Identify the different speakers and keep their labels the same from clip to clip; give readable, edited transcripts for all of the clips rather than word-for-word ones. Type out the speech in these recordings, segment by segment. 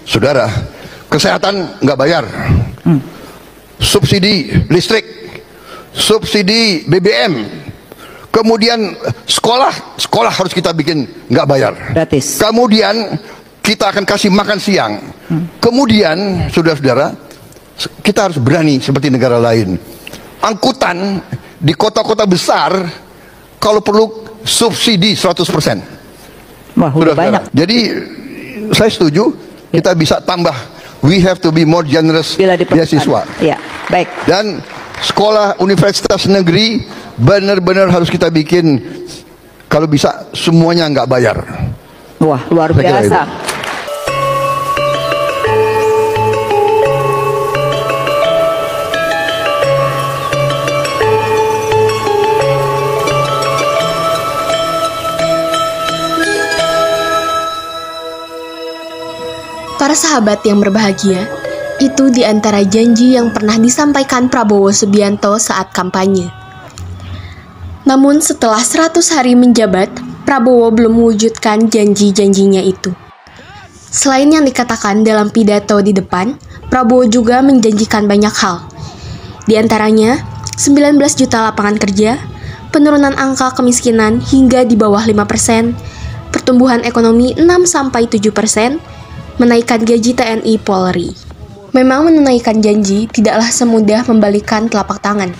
Speaker 1: Saudara, kesehatan nggak bayar, subsidi listrik, subsidi BBM, kemudian sekolah harus kita bikin nggak bayar,
Speaker 2: gratis.
Speaker 1: Kemudian kita akan kasih makan siang. Kemudian, saudara-saudara, kita harus berani seperti negara lain. Angkutan di kota-kota besar, kalau perlu subsidi 100%.
Speaker 2: Wah, udah banyak.
Speaker 1: Jadi saya setuju kita bisa tambah. We have to be more generous beasiswa.
Speaker 2: Ya, baik.
Speaker 1: Dan sekolah universitas negeri benar-benar harus kita bikin, kalau bisa semuanya nggak bayar.
Speaker 2: Wah, luar biasa.
Speaker 3: Para sahabat yang berbahagia, itu di antara janji yang pernah disampaikan Prabowo Subianto saat kampanye. Namun setelah 100 hari menjabat, Prabowo belum mewujudkan janji-janjinya itu. Selain yang dikatakan dalam pidato di depan, Prabowo juga menjanjikan banyak hal. Di antaranya, 19 juta lapangan kerja, penurunan angka kemiskinan hingga di bawah 5%, pertumbuhan ekonomi 6-7%, menaikkan gaji TNI Polri. Memang menunaikan janji tidaklah semudah membalikan telapak tangan.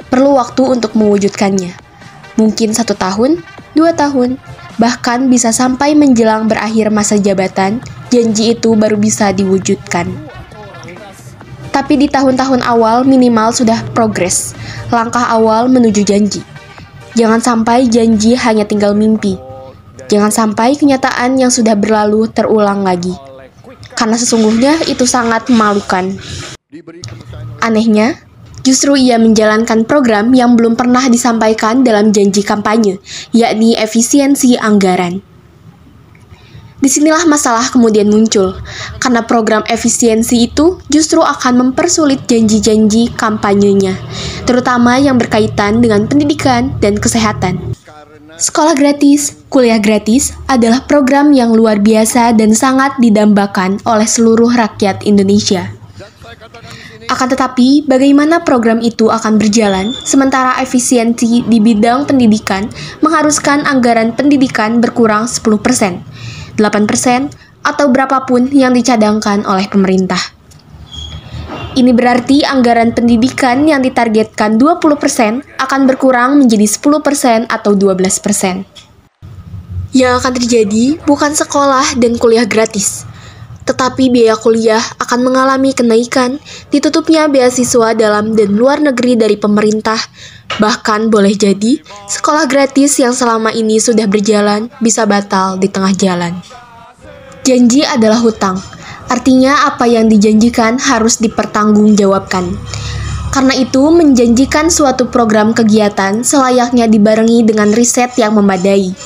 Speaker 3: Perlu waktu untuk mewujudkannya. Mungkin 1 tahun, 2 tahun, bahkan bisa sampai menjelang berakhir masa jabatan, janji itu baru bisa diwujudkan. Tapi di tahun-tahun awal minimal sudah progres, langkah awal menuju janji. Jangan sampai janji hanya tinggal mimpi. Jangan sampai kenyataan yang sudah berlalu terulang lagi. Karena sesungguhnya itu sangat memalukan. Anehnya, justru ia menjalankan program yang belum pernah disampaikan dalam janji kampanye, yakni efisiensi anggaran. Disinilah masalah kemudian muncul, karena program efisiensi itu justru akan mempersulit janji-janji kampanyenya, terutama yang berkaitan dengan pendidikan dan kesehatan. Sekolah gratis, kuliah gratis adalah program yang luar biasa dan sangat didambakan oleh seluruh rakyat Indonesia. Akan tetapi, bagaimana program itu akan berjalan, sementara efisiensi di bidang pendidikan mengharuskan anggaran pendidikan berkurang 10%, 8%, atau berapapun yang dicadangkan oleh pemerintah. Ini berarti anggaran pendidikan yang ditargetkan 20% akan berkurang menjadi 10% atau 12%. Yang akan terjadi bukan sekolah dan kuliah gratis, tetapi biaya kuliah akan mengalami kenaikan, ditutupnya beasiswa dalam dan luar negeri dari pemerintah, bahkan boleh jadi sekolah gratis yang selama ini sudah berjalan bisa batal di tengah jalan. Janji adalah hutang. Artinya apa yang dijanjikan harus dipertanggungjawabkan. Karena itu, menjanjikan suatu program kegiatan selayaknya dibarengi dengan riset yang memadai,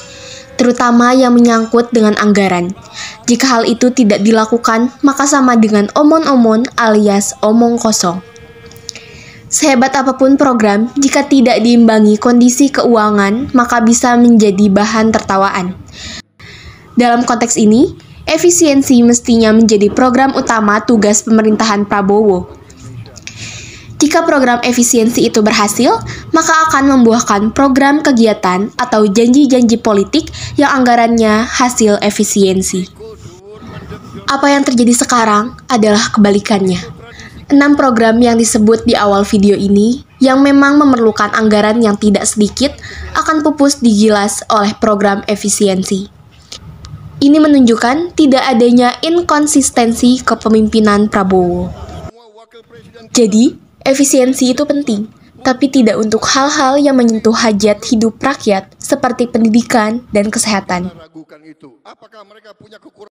Speaker 3: terutama yang menyangkut dengan anggaran. Jika hal itu tidak dilakukan, maka sama dengan omon-omon alias omong kosong. Sehebat apapun program, jika tidak diimbangi kondisi keuangan, maka bisa menjadi bahan tertawaan. Dalam konteks ini, efisiensi mestinya menjadi program utama tugas pemerintahan Prabowo. Jika program efisiensi itu berhasil, maka akan membuahkan program kegiatan atau janji-janji politik yang anggarannya hasil efisiensi. Apa yang terjadi sekarang adalah kebalikannya. 6 program yang disebut di awal video ini, yang memang memerlukan anggaran yang tidak sedikit, akan pupus digilas oleh program efisiensi. Ini menunjukkan tidak adanya inkonsistensi kepemimpinan Prabowo. Jadi, efisiensi itu penting, tapi tidak untuk hal-hal yang menyentuh hajat hidup rakyat seperti pendidikan dan kesehatan.